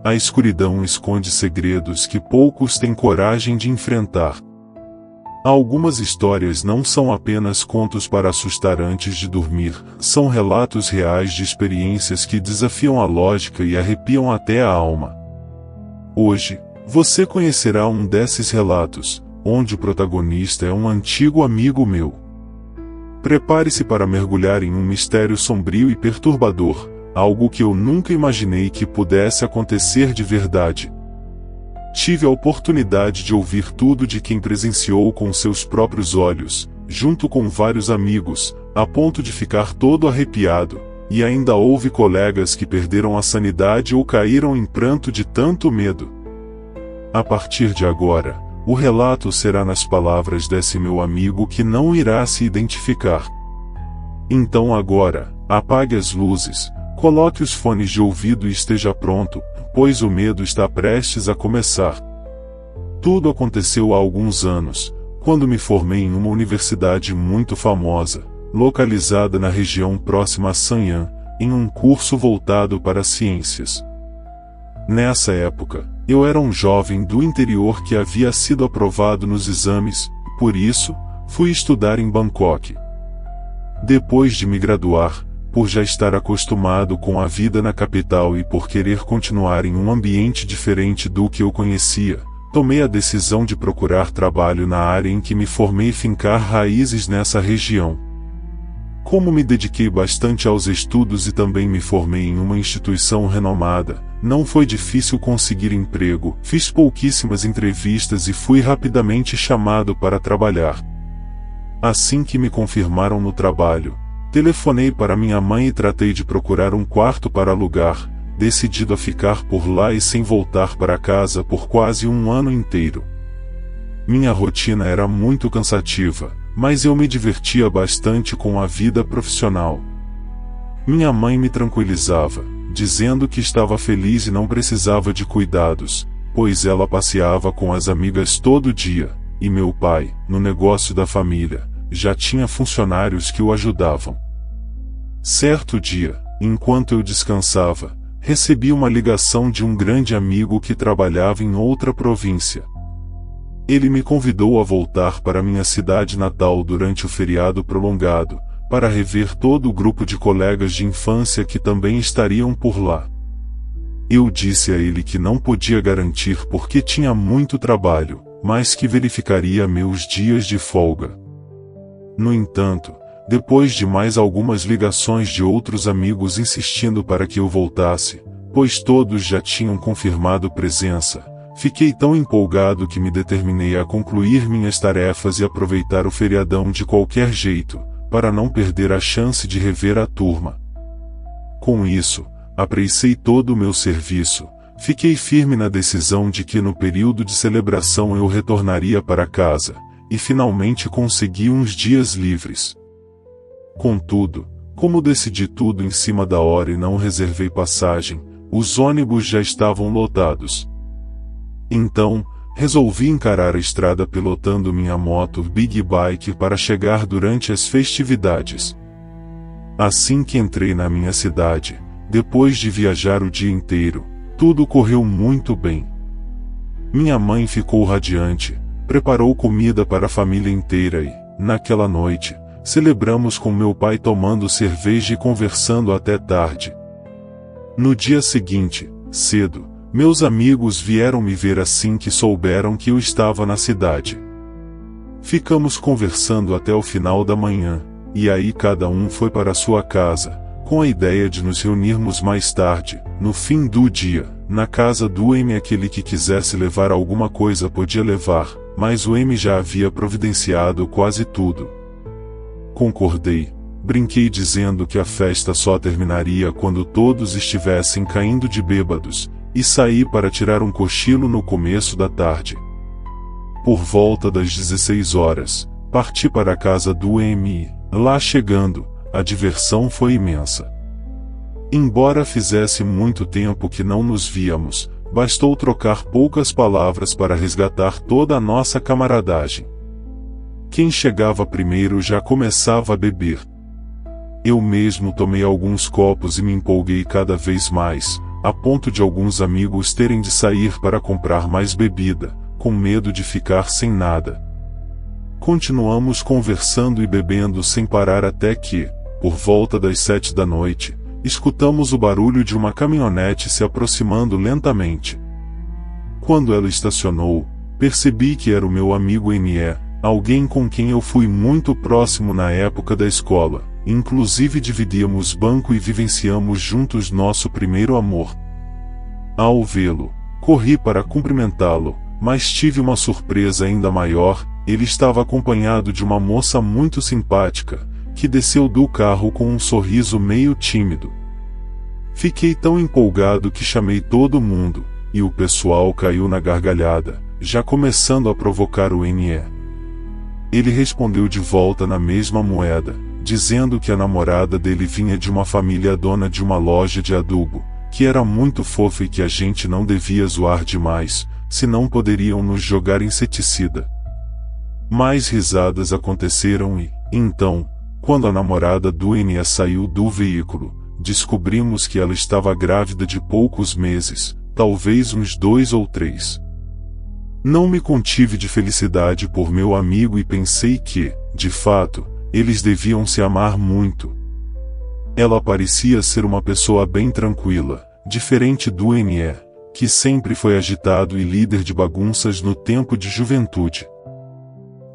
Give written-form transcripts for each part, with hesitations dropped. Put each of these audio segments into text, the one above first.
A escuridão esconde segredos que poucos têm coragem de enfrentar. Algumas histórias não são apenas contos para assustar antes de dormir, são relatos reais de experiências que desafiam a lógica e arrepiam até a alma. Hoje, você conhecerá um desses relatos, onde o protagonista é um antigo amigo meu. Prepare-se para mergulhar em um mistério sombrio e perturbador, algo que eu nunca imaginei que pudesse acontecer de verdade. Tive a oportunidade de ouvir tudo de quem presenciou com seus próprios olhos, junto com vários amigos, a ponto de ficar todo arrepiado, e ainda houve colegas que perderam a sanidade ou caíram em pranto de tanto medo. A partir de agora, o relato será nas palavras desse meu amigo que não irá se identificar. Então agora, apague as luzes, coloque os fones de ouvido e esteja pronto, pois o medo está prestes a começar. Tudo aconteceu há alguns anos, quando me formei em uma universidade muito famosa, localizada na região próxima a San'an, em um curso voltado para ciências. Nessa época, eu era um jovem do interior que havia sido aprovado nos exames, por isso, fui estudar em Bangkok. Depois de me graduar, por já estar acostumado com a vida na capital e por querer continuar em um ambiente diferente do que eu conhecia, tomei a decisão de procurar trabalho na área em que me formei e fincar raízes nessa região. Como me dediquei bastante aos estudos e também me formei em uma instituição renomada, não foi difícil conseguir emprego, fiz pouquíssimas entrevistas e fui rapidamente chamado para trabalhar. Assim que me confirmaram no trabalho, telefonei para minha mãe e tratei de procurar um quarto para alugar, decidido a ficar por lá e sem voltar para casa por quase um ano inteiro. Minha rotina era muito cansativa, mas eu me divertia bastante com a vida profissional. Minha mãe me tranquilizava, dizendo que estava feliz e não precisava de cuidados, pois ela passeava com as amigas todo dia, e meu pai, no negócio da família, já tinha funcionários que o ajudavam. Certo dia, enquanto eu descansava, recebi uma ligação de um grande amigo que trabalhava em outra província. Ele me convidou a voltar para minha cidade natal durante o feriado prolongado, para rever todo o grupo de colegas de infância que também estariam por lá. Eu disse a ele que não podia garantir porque tinha muito trabalho, mas que verificaria meus dias de folga. No entanto, depois de mais algumas ligações de outros amigos insistindo para que eu voltasse, pois todos já tinham confirmado presença, fiquei tão empolgado que me determinei a concluir minhas tarefas e aproveitar o feriadão de qualquer jeito, para não perder a chance de rever a turma. Com isso, apressei todo o meu serviço, fiquei firme na decisão de que no período de celebração eu retornaria para casa, e finalmente consegui uns dias livres. Contudo, como decidi tudo em cima da hora e não reservei passagem, os ônibus já estavam lotados. Então, resolvi encarar a estrada pilotando minha moto Big Bike para chegar durante as festividades. Assim que entrei na minha cidade, depois de viajar o dia inteiro, tudo correu muito bem. Minha mãe ficou radiante, preparou comida para a família inteira e, naquela noite, celebramos com meu pai tomando cerveja e conversando até tarde. No dia seguinte, cedo, meus amigos vieram me ver assim que souberam que eu estava na cidade. Ficamos conversando até o final da manhã, e aí cada um foi para sua casa, com a ideia de nos reunirmos mais tarde, no fim do dia, na casa do M. Aquele que quisesse levar alguma coisa podia levar, mas o M já havia providenciado quase tudo. Concordei, brinquei dizendo que a festa só terminaria quando todos estivessem caindo de bêbados, e saí para tirar um cochilo no começo da tarde. Por volta das 16 horas, parti para a casa do M. Lá chegando, a diversão foi imensa. Embora fizesse muito tempo que não nos víamos, bastou trocar poucas palavras para resgatar toda a nossa camaradagem. Quem chegava primeiro já começava a beber. Eu mesmo tomei alguns copos e me empolguei cada vez mais, a ponto de alguns amigos terem de sair para comprar mais bebida, com medo de ficar sem nada. Continuamos conversando e bebendo sem parar até que, por volta das 7 da noite, escutamos o barulho de uma caminhonete se aproximando lentamente. Quando ela estacionou, percebi que era o meu amigo NE, alguém com quem eu fui muito próximo na época da escola, inclusive dividíamos banco e vivenciamos juntos nosso primeiro amor. Ao vê-lo, corri para cumprimentá-lo, mas tive uma surpresa ainda maior. Ele estava acompanhado de uma moça muito simpática, que desceu do carro com um sorriso meio tímido. Fiquei tão empolgado que chamei todo mundo, e o pessoal caiu na gargalhada, já começando a provocar o NE. Ele respondeu de volta na mesma moeda, dizendo que a namorada dele vinha de uma família dona de uma loja de adubo, que era muito fofa e que a gente não devia zoar demais, senão poderiam nos jogar inseticida. Mais risadas aconteceram e, então, quando a namorada do NE saiu do veículo, descobrimos que ela estava grávida de poucos meses, talvez uns 2 ou 3. Não me contive de felicidade por meu amigo e pensei que, de fato, eles deviam se amar muito. Ela parecia ser uma pessoa bem tranquila, diferente do NE, que sempre foi agitado e líder de bagunças no tempo de juventude.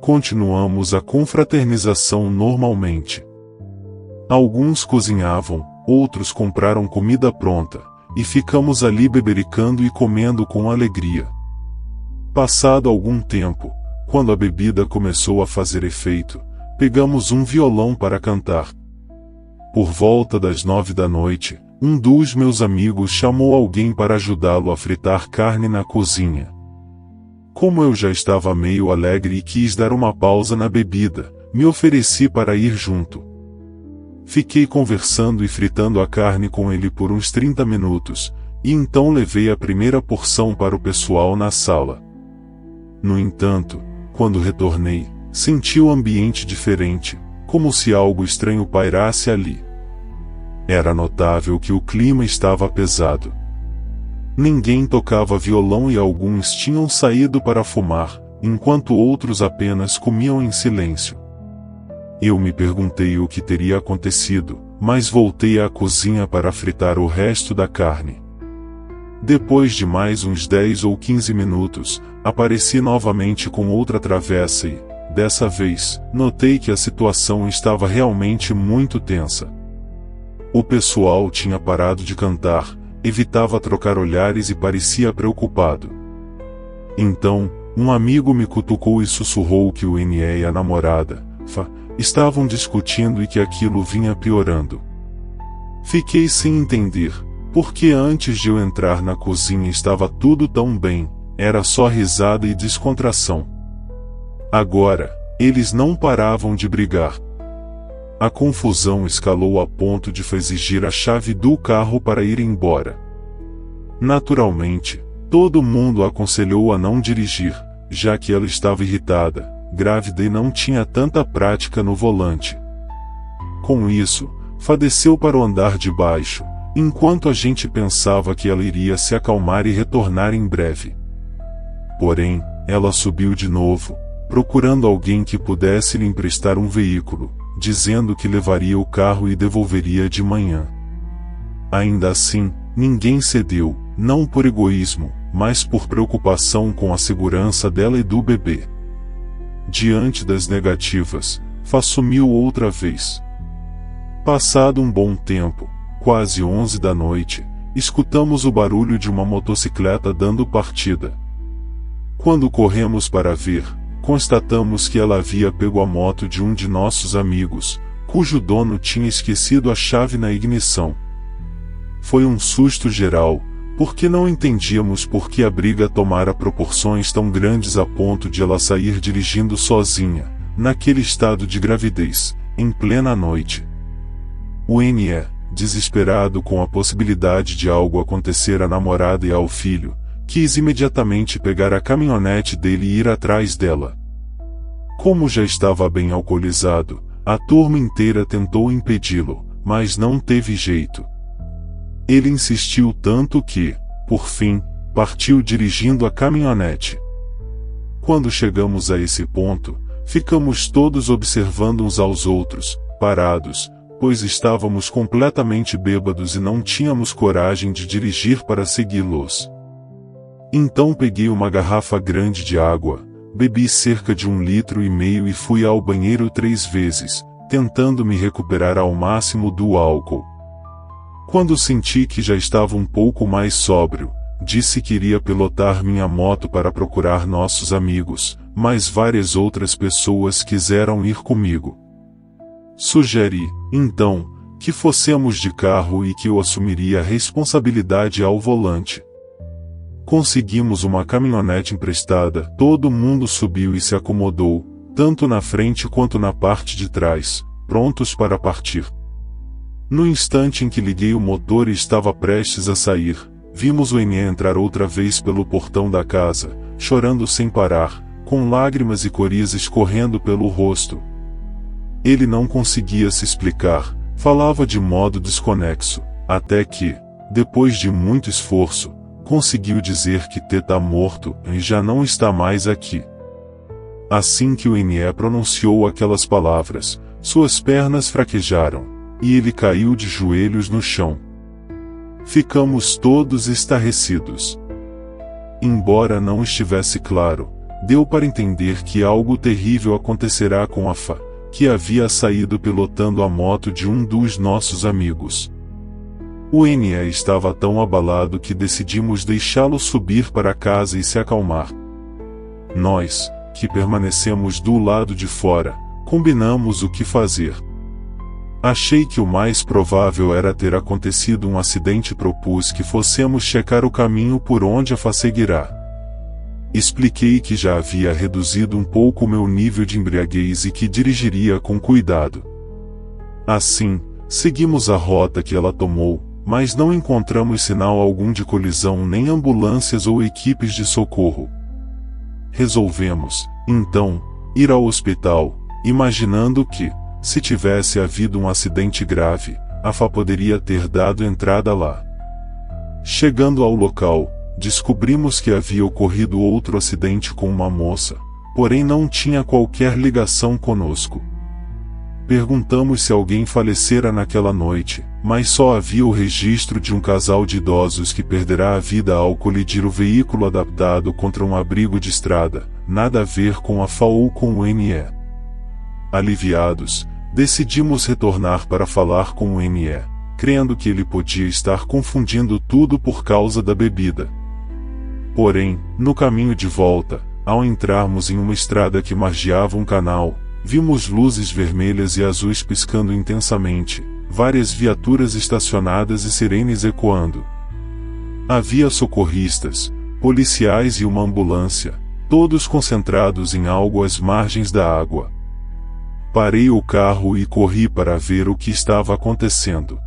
Continuamos a confraternização normalmente. Alguns cozinhavam, outros compraram comida pronta, e ficamos ali bebericando e comendo com alegria. Passado algum tempo, quando a bebida começou a fazer efeito, pegamos um violão para cantar. Por volta das 9 da noite, um dos meus amigos chamou alguém para ajudá-lo a fritar carne na cozinha. Como eu já estava meio alegre e quis dar uma pausa na bebida, me ofereci para ir junto. Fiquei conversando e fritando a carne com ele por uns 30 minutos, e então levei a primeira porção para o pessoal na sala. No entanto, quando retornei, senti o ambiente diferente, como se algo estranho pairasse ali. Era notável que o clima estava pesado. Ninguém tocava violão e alguns tinham saído para fumar, enquanto outros apenas comiam em silêncio. Eu me perguntei o que teria acontecido, mas voltei à cozinha para fritar o resto da carne. Depois de mais uns 10 ou 15 minutos, apareci novamente com outra travessa e, dessa vez, notei que a situação estava realmente muito tensa. O pessoal tinha parado de cantar, evitava trocar olhares e parecia preocupado. Então, um amigo me cutucou e sussurrou que o NE e a namorada, estavam discutindo e que aquilo vinha piorando. Fiquei sem entender, porque antes de eu entrar na cozinha estava tudo tão bem, era só risada e descontração. Agora, eles não paravam de brigar. A confusão escalou a ponto de exigir a chave do carro para ir embora. Naturalmente, todo mundo aconselhou a não dirigir, já que ela estava irritada, grávida e não tinha tanta prática no volante. Com isso, desceu para o andar de baixo, enquanto a gente pensava que ela iria se acalmar e retornar em breve. Porém, ela subiu de novo, procurando alguém que pudesse lhe emprestar um veículo, dizendo que levaria o carro e devolveria de manhã. Ainda assim, ninguém cedeu, não por egoísmo, mas por preocupação com a segurança dela e do bebê. Diante das negativas, sumiu outra vez. Passado um bom tempo, quase 11 da noite, escutamos o barulho de uma motocicleta dando partida. Quando corremos para ver, constatamos que ela havia pego a moto de um de nossos amigos, cujo dono tinha esquecido a chave na ignição. Foi um susto geral, porque não entendíamos por que a briga tomara proporções tão grandes a ponto de ela sair dirigindo sozinha, naquele estado de gravidez, em plena noite. O NE, desesperado com a possibilidade de algo acontecer à namorada e ao filho, quis imediatamente pegar a caminhonete dele e ir atrás dela. Como já estava bem alcoolizado, a turma inteira tentou impedi-lo, mas não teve jeito. Ele insistiu tanto que, por fim, partiu dirigindo a caminhonete. Quando chegamos a esse ponto, ficamos todos observando uns aos outros, parados, pois estávamos completamente bêbados e não tínhamos coragem de dirigir para segui-los. Então peguei uma garrafa grande de água, bebi cerca de 1,5 litros e fui ao banheiro 3 vezes, tentando me recuperar ao máximo do álcool. Quando senti que já estava um pouco mais sóbrio, disse que iria pilotar minha moto para procurar nossos amigos, mas várias outras pessoas quiseram ir comigo. Sugeri, então, que fossemos de carro e que eu assumiria a responsabilidade ao volante. Conseguimos uma caminhonete emprestada, todo mundo subiu e se acomodou, tanto na frente quanto na parte de trás, prontos para partir. No instante em que liguei o motor e estava prestes a sair, vimos o NE entrar outra vez pelo portão da casa, chorando sem parar, com lágrimas e coriza escorrendo pelo rosto. Ele não conseguia se explicar, falava de modo desconexo, até que, depois de muito esforço, conseguiu dizer que T tá morto e já não está mais aqui. Assim que o NE pronunciou aquelas palavras, suas pernas fraquejaram, e ele caiu de joelhos no chão. Ficamos todos estarrecidos. Embora não estivesse claro, deu para entender que algo terrível acontecerá com a Fá, que havia saído pilotando a moto de um dos nossos amigos. O NE estava tão abalado que decidimos deixá-lo subir para casa e se acalmar. Nós, que permanecemos do lado de fora, combinamos o que fazer. Achei que o mais provável era ter acontecido um acidente e propus que fossemos checar o caminho por onde a Fá seguirá. Expliquei que já havia reduzido um pouco o meu nível de embriaguez e que dirigiria com cuidado. Assim, seguimos a rota que ela tomou, mas não encontramos sinal algum de colisão nem ambulâncias ou equipes de socorro. Resolvemos, então, ir ao hospital, imaginando que, se tivesse havido um acidente grave, a Fá poderia ter dado entrada lá. Chegando ao local, descobrimos que havia ocorrido outro acidente com uma moça, porém não tinha qualquer ligação conosco. Perguntamos se alguém falecera naquela noite, mas só havia o registro de um casal de idosos que perderá a vida ao colidir o veículo adaptado contra um abrigo de estrada, nada a ver com a Fá ou com o NE. Aliviados, decidimos retornar para falar com o NE, crendo que ele podia estar confundindo tudo por causa da bebida. Porém, no caminho de volta, ao entrarmos em uma estrada que margeava um canal, vimos luzes vermelhas e azuis piscando intensamente, várias viaturas estacionadas e sirenes ecoando. Havia socorristas, policiais e uma ambulância, todos concentrados em algo às margens da água. Parei o carro e corri para ver o que estava acontecendo.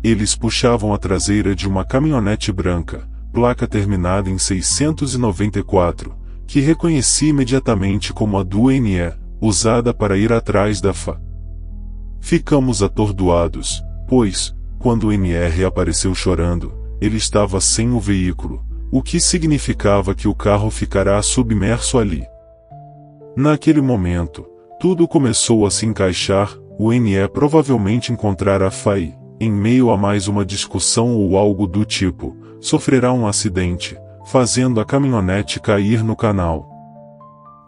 Eles puxavam a traseira de uma caminhonete branca, placa terminada em 694, que reconheci imediatamente como a do NE, usada para ir atrás da Fá. Ficamos atordoados, pois, quando o NE reapareceu chorando, ele estava sem o veículo, o que significava que o carro ficará submerso ali. Naquele momento, tudo começou a se encaixar, o NE provavelmente encontrará a Fá e, em meio a mais uma discussão ou algo do tipo, sofrerá um acidente, fazendo a caminhonete cair no canal.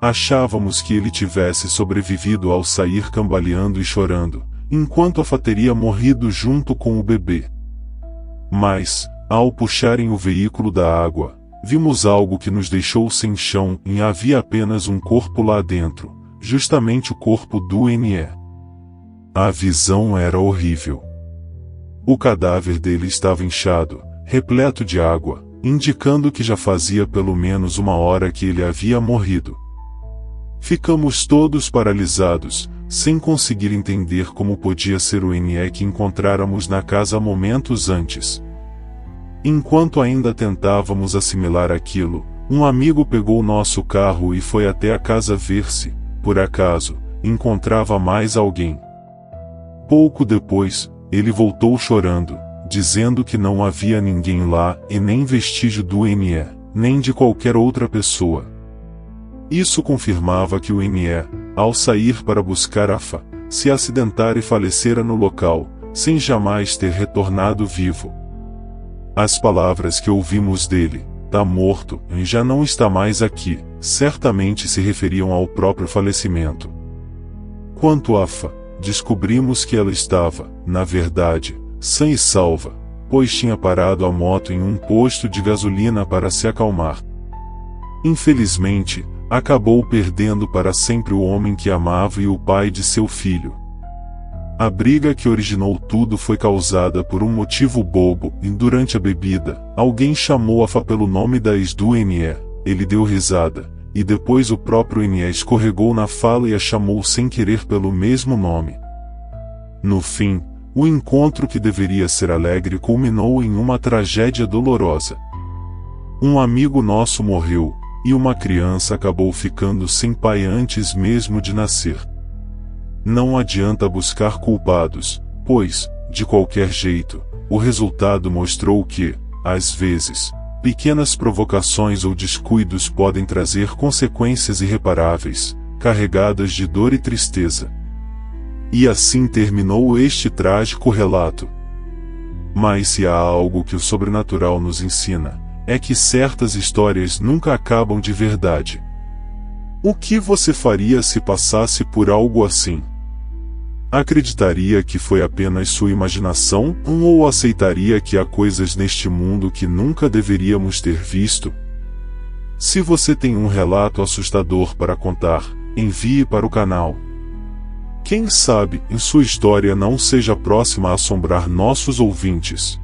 Achávamos que ele tivesse sobrevivido ao sair cambaleando e chorando, enquanto a Fá teria morrido junto com o bebê. Mas, ao puxarem o veículo da água, vimos algo que nos deixou sem chão e havia apenas um corpo lá dentro, justamente o corpo do NE. A visão era horrível. O cadáver dele estava inchado, repleto de água, indicando que já fazia pelo menos 1 hora que ele havia morrido. Ficamos todos paralisados, sem conseguir entender como podia ser o NE que encontráramos na casa momentos antes. Enquanto ainda tentávamos assimilar aquilo, um amigo pegou nosso carro e foi até a casa ver se, por acaso, encontrava mais alguém. Pouco depois, ele voltou chorando, dizendo que não havia ninguém lá e nem vestígio do ME, nem de qualquer outra pessoa. Isso confirmava que o ME, ao sair para buscar Afa, se acidentara e falecera no local, sem jamais ter retornado vivo. As palavras que ouvimos dele, "tá morto, e já não está mais aqui", certamente se referiam ao próprio falecimento. Quanto a Afa, descobrimos que ela estava, na verdade, sã e salva, pois tinha parado a moto em um posto de gasolina para se acalmar. Infelizmente, acabou perdendo para sempre o homem que amava e o pai de seu filho. A briga que originou tudo foi causada por um motivo bobo, e durante a bebida, alguém chamou Afa pelo nome da ex do ME, ele deu risada, e depois o próprio ME escorregou na fala e a chamou sem querer pelo mesmo nome. No fim, o encontro que deveria ser alegre culminou em uma tragédia dolorosa. Um amigo nosso morreu, e uma criança acabou ficando sem pai antes mesmo de nascer. Não adianta buscar culpados, pois, de qualquer jeito, o resultado mostrou que, às vezes, pequenas provocações ou descuidos podem trazer consequências irreparáveis, carregadas de dor e tristeza. E assim terminou este trágico relato. Mas se há algo que o sobrenatural nos ensina, é que certas histórias nunca acabam de verdade. O que você faria se passasse por algo assim? Acreditaria que foi apenas sua imaginação, ou aceitaria que há coisas neste mundo que nunca deveríamos ter visto? Se você tem um relato assustador para contar, envie para o canal. Quem sabe, em sua história não seja próxima a assombrar nossos ouvintes.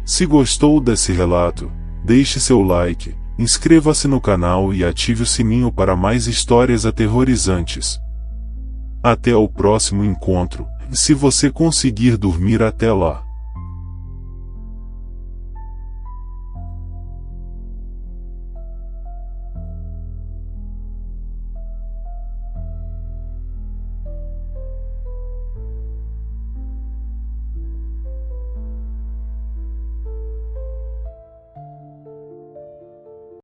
Se gostou desse relato, deixe seu like, inscreva-se no canal e ative o sininho para mais histórias aterrorizantes. Até o próximo encontro, se você conseguir dormir até lá.